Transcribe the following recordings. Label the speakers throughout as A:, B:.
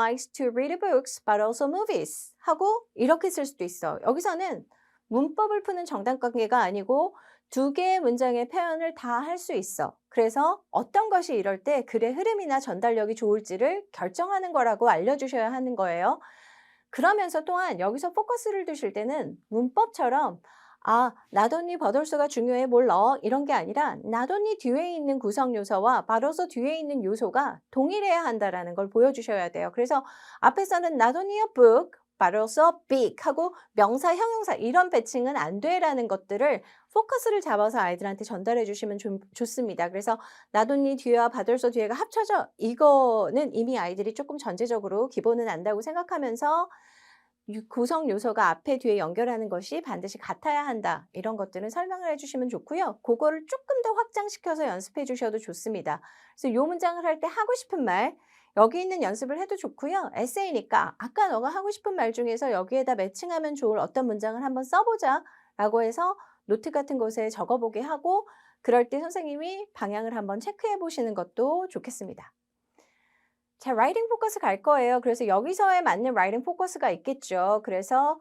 A: likes to read books but also movies 하고 이렇게 쓸 수도 있어. 여기서는 문법을 푸는 정당관계가 아니고 두 개의 문장의 표현을 다 할 수 있어. 그래서 어떤 것이 이럴 때 글의 흐름이나 전달력이 좋을지를 결정하는 거라고 알려주셔야 하는 거예요. 그러면서 또한 여기서 포커스를 두실 때는 문법처럼 not only but also가 중요해 뭘 넣어 이런 게 아니라 not only 뒤에 있는 구성 요소와 but also 뒤에 있는 요소가 동일해야 한다라는 걸 보여주셔야 돼요. 그래서 앞에서는 not only a book but also big 하고 명사, 형용사 이런 배칭은 안 돼라는 것들을 포커스를 잡아서 아이들한테 전달해 주시면 좋습니다. 그래서 not only 뒤와 but also 뒤에가 합쳐져 이거는 이미 아이들이 조금 전제적으로 기본은 안다고 생각하면서 구성 요소가 앞에 뒤에 연결하는 것이 반드시 같아야 한다. 이런 것들은 설명을 해 주시면 좋고요. 그거를 조금 더 확장시켜서 연습해 주셔도 좋습니다. 그래서 요 문장을 할 때 하고 싶은 말 여기 있는 연습을 해도 좋고요. 에세이니까 아까 너가 하고 싶은 말 중에서 여기에다 매칭하면 좋을 어떤 문장을 한번 써보자 라고 해서 노트 같은 곳에 적어보게 하고 그럴 때 선생님이 방향을 한번 체크해 보시는 것도 좋겠습니다. 자, 라이팅 포커스 갈 거예요. 그래서 여기서에 맞는 라이팅 포커스가 있겠죠. 그래서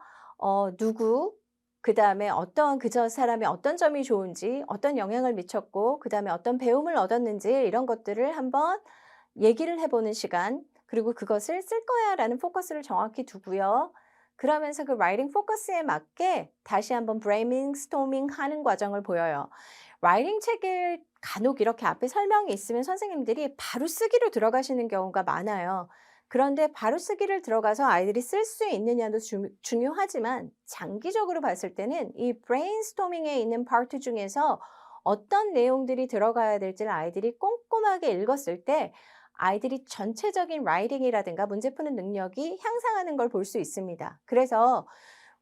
A: 누구, 그다음에 어떤 저 사람의 어떤 점이 좋은지, 어떤 영향을 미쳤고, 그다음에 어떤 배움을 얻었는지 이런 것들을 한번 얘기를 해보는 시간, 그리고 그것을 쓸 거야라는 포커스를 정확히 두고요. 그러면서 그 라이팅 포커스에 맞게 다시 한번 브레인스토밍 하는 과정을 보여요. 라이팅 책을 간혹 이렇게 앞에 설명이 있으면 선생님들이 바로 쓰기로 들어가시는 경우가 많아요. 그런데 바로 쓰기를 들어가서 아이들이 쓸 수 있느냐도 중요하지만 장기적으로 봤을 때는 이 브레인스토밍에 있는 파트 중에서 어떤 내용들이 들어가야 될지를 아이들이 꼼꼼하게 읽었을 때 아이들이 전체적인 라이팅이라든가 문제 푸는 능력이 향상하는 걸 볼 수 있습니다. 그래서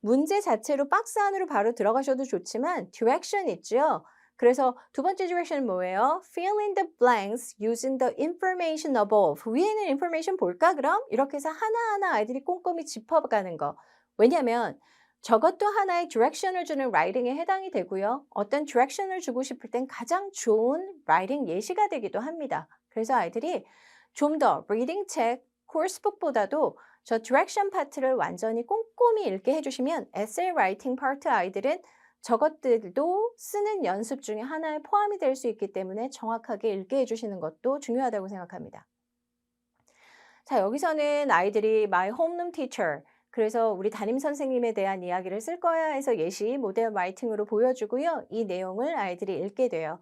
A: 문제 자체로 박스 안으로 바로 들어가셔도 좋지만 디렉션 있죠. 그래서 두 번째 디렉션은 뭐예요? Fill in the blanks using the information above. 위에 있는 information 볼까 그럼? 이렇게 해서 하나하나 아이들이 꼼꼼히 짚어가는 거. 왜냐하면 저것도 하나의 디렉션을 주는 라이팅에 해당이 되고요. 어떤 디렉션을 주고 싶을 땐 가장 좋은 라이팅 예시가 되기도 합니다. 그래서 아이들이 좀 더 리딩 책, 코र्스북보다도 저 디렉션 파트를 완전히 꼼꼼히 읽게 해주시면 에세이 라이팅 파트 아이들은 저것들도 쓰는 연습 중에 하나에 포함이 될 수 있기 때문에 정확하게 읽게 해주시는 것도 중요하다고 생각합니다. 자, 여기서는 아이들이 My homeroom teacher, 그래서 우리 담임 선생님에 대한 이야기를 쓸 거야 해서 예시 모델 라이팅으로 보여주고요. 이 내용을 아이들이 읽게 돼요.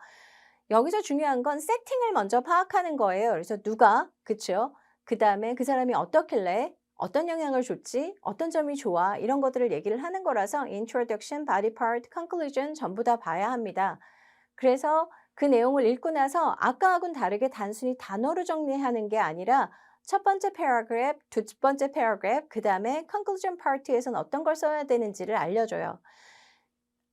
A: 여기서 중요한 건 세팅을 먼저 파악하는 거예요. 그래서 누가, 그쵸? 그 다음에 그 사람이 어떻길래, 어떤 영향을 줬지, 어떤 점이 좋아, 이런 것들을 얘기를 하는 거라서 introduction, body part, conclusion 전부 다 봐야 합니다. 그래서 그 내용을 읽고 나서 아까하고는 다르게 단순히 단어로 정리하는 게 아니라 첫 번째 paragraph, 두 번째 paragraph, 그 다음에 conclusion part에서는 어떤 걸 써야 되는지를 알려줘요.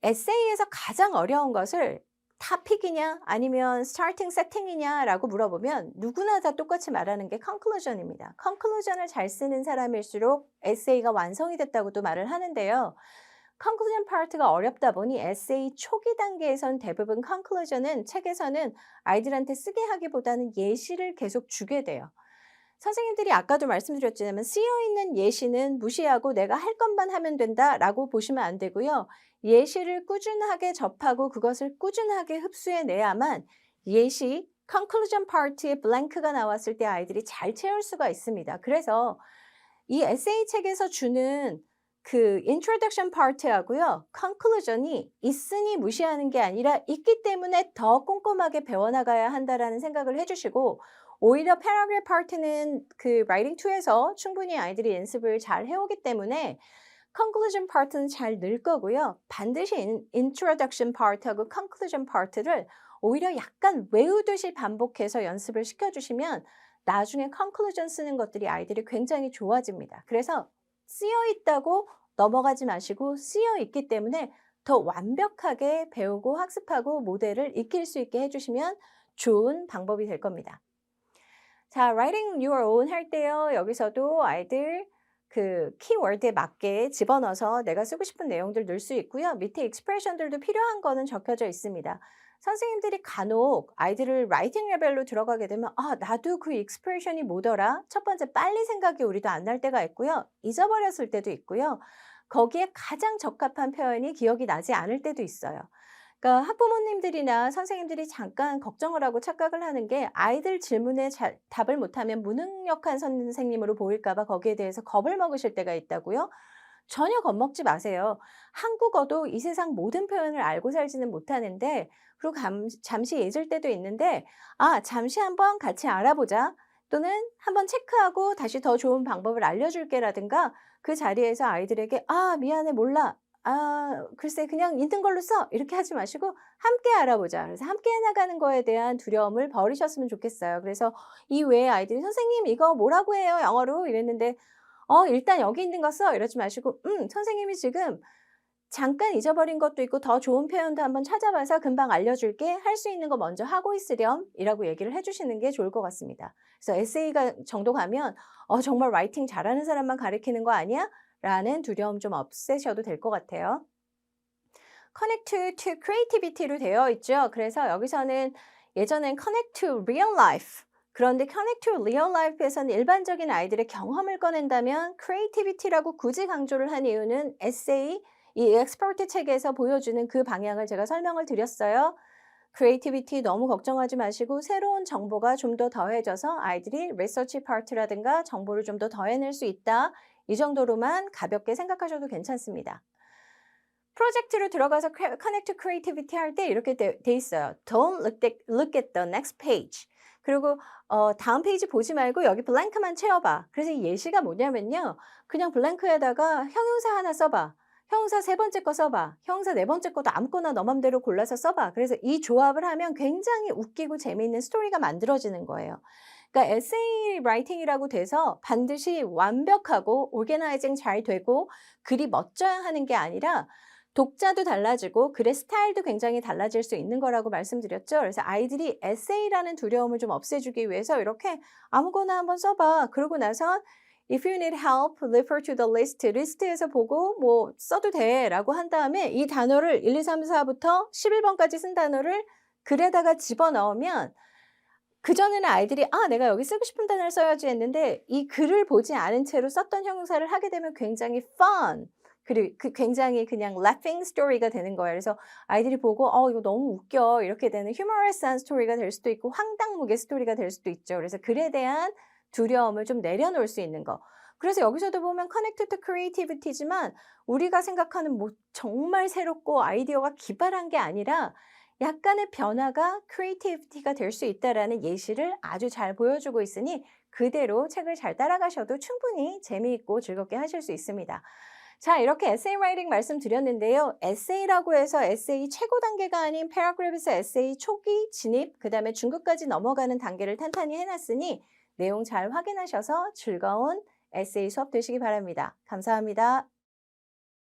A: 에세이에서 가장 어려운 것을 토픽이냐 아니면 스타팅 세팅이냐라고 물어보면 누구나 다 똑같이 말하는 게 conclusion입니다. conclusion을 잘 쓰는 사람일수록 에세이가 완성이 됐다고도 말을 하는데요. conclusion part가 어렵다 보니 에세이 초기 단계에선 대부분 conclusion은 책에서는 아이들한테 쓰게 하기보다는 예시를 계속 주게 돼요. 선생님들이 아까도 말씀드렸지만 쓰여있는 예시는 무시하고 내가 할 것만 하면 된다라고 보시면 안 되고요. 예시를 꾸준하게 접하고 그것을 꾸준하게 흡수해내야만 예시, conclusion part에 블랭크가 나왔을 때 아이들이 잘 채울 수가 있습니다. 그래서 이 에세이 책에서 주는 그 introduction part하고요. conclusion이 있으니 무시하는 게 아니라 있기 때문에 더 꼼꼼하게 배워나가야 한다라는 생각을 해주시고 오히려 paragraph part는 그 writing 2에서 충분히 아이들이 연습을 잘 해오기 때문에 conclusion part는 잘 늘 거고요. 반드시 introduction part하고 conclusion part를 오히려 약간 외우듯이 반복해서 연습을 시켜주시면 나중에 conclusion 쓰는 것들이 아이들이 굉장히 좋아집니다. 그래서 쓰여 있다고 넘어가지 마시고 쓰여 있기 때문에 더 완벽하게 배우고 학습하고 모델을 익힐 수 있게 해주시면 좋은 방법이 될 겁니다. 자, writing your own 할 때요. 여기서도 아이들 그 키워드에 맞게 집어넣어서 내가 쓰고 싶은 내용들 넣을 수 있고요. 밑에 expression들도 필요한 거는 적혀져 있습니다. 선생님들이 간혹 아이들을 라이팅 레벨로 들어가게 되면 아, 나도 그 익스프레션이 뭐더라? 첫 번째 빨리 생각이 우리도 안 날 때가 있고요. 잊어버렸을 때도 있고요. 거기에 가장 적합한 표현이 기억이 나지 않을 때도 있어요. 그러니까 학부모님들이나 선생님들이 잠깐 걱정을 하고 착각을 하는 게 아이들 질문에 잘 답을 못하면 무능력한 선생님으로 보일까 봐 거기에 대해서 겁을 먹으실 때가 있다고요. 전혀 겁먹지 마세요. 한국어도 이 세상 모든 표현을 알고 살지는 못하는데 그리고 잠시 잊을 때도 있는데 아, 잠시 한번 같이 알아보자. 또는 한번 체크하고 다시 더 좋은 방법을 알려줄게라든가 그 자리에서 아이들에게 아, 미안해, 몰라. 아, 글쎄, 그냥 있는 걸로 써. 이렇게 하지 마시고 함께 알아보자. 그래서 함께 해나가는 거에 대한 두려움을 버리셨으면 좋겠어요. 그래서 이 외에 아이들이 선생님 이거 뭐라고 해요? 영어로 이랬는데 일단 여기 있는 거 써. 이러지 마시고 선생님이 지금 잠깐 잊어버린 것도 있고 더 좋은 표현도 한번 찾아봐서 금방 알려줄게. 할 수 있는 거 먼저 하고 있으렴. 이라고 얘기를 해 주시는 게 좋을 것 같습니다. 그래서 에세이가 정도 가면 정말 라이팅 잘하는 사람만 가르치는 거 아니야? 라는 두려움 좀 없애셔도 될 것 같아요. Connect to Creativity로 되어 있죠. 그래서 여기서는 예전엔 Connect to Real Life, 그런데 Connect to Real Life에서는 일반적인 아이들의 경험을 꺼낸다면 Creativity라고 굳이 강조를 한 이유는 에세이, 이 엑스퍼트 책에서 보여주는 그 방향을 제가 설명을 드렸어요. 크리에이티비티 너무 걱정하지 마시고 새로운 정보가 좀 더 더해져서 아이들이 리서치 파트라든가 정보를 좀 더 더해낼 수 있다. 이 정도로만 가볍게 생각하셔도 괜찮습니다. 프로젝트로 들어가서 Connect to Creativity 할 때 이렇게 돼 있어요. Don't look at the next page. 그리고 다음 페이지 보지 말고 여기 블랭크만 채워봐. 그래서 이 예시가 뭐냐면요. 그냥 블랭크에다가 형용사 하나 써봐. 형용사 세 번째 거 써봐. 형용사 네 번째 것도 아무거나 너 맘대로 골라서 써봐. 그래서 이 조합을 하면 굉장히 웃기고 재미있는 스토리가 만들어지는 거예요. 그러니까 에세이 라이팅이라고 돼서 반드시 완벽하고 오르게나이징 잘 되고 글이 멋져야 하는 게 아니라 독자도 달라지고 글의 스타일도 굉장히 달라질 수 있는 거라고 말씀드렸죠. 그래서 아이들이 에세이라는 두려움을 좀 없애주기 위해서 이렇게 아무거나 한번 써봐. 그러고 나서 If you need help, refer to the list. 리스트에서 보고 뭐 써도 돼 라고 한 다음에 이 단어를 1, 2, 3, 4부터 11번까지 쓴 단어를 글에다가 집어넣으면 그전에는 아이들이 아, 내가 여기 쓰고 싶은 단어를 써야지 했는데 이 글을 보지 않은 채로 썼던 형용사를 하게 되면 굉장히 fun, 그리고 굉장히 그냥 laughing story가 되는 거예요. 그래서 아이들이 보고 이거 너무 웃겨 이렇게 되는 휴머러스한 스토리가 될 수도 있고 황당무계 스토리가 될 수도 있죠. 그래서 글에 대한 두려움을 좀 내려놓을 수 있는 거. 그래서 여기서도 보면 Connect to Creativity지만 우리가 생각하는 뭐 정말 새롭고 아이디어가 기발한 게 아니라 약간의 변화가 크리에이티비티가 될 수 있다라는 예시를 아주 잘 보여주고 있으니 그대로 책을 잘 따라가셔도 충분히 재미있고 즐겁게 하실 수 있습니다. 자, 이렇게 에세이 라이팅 말씀드렸는데요. 에세이라고 해서 에세이 최고 단계가 아닌 패러그래프에서 에세이 초기, 진입, 그 다음에 중급까지 넘어가는 단계를 탄탄히 해놨으니 내용 잘 확인하셔서 즐거운 에세이 수업 되시기 바랍니다. 감사합니다.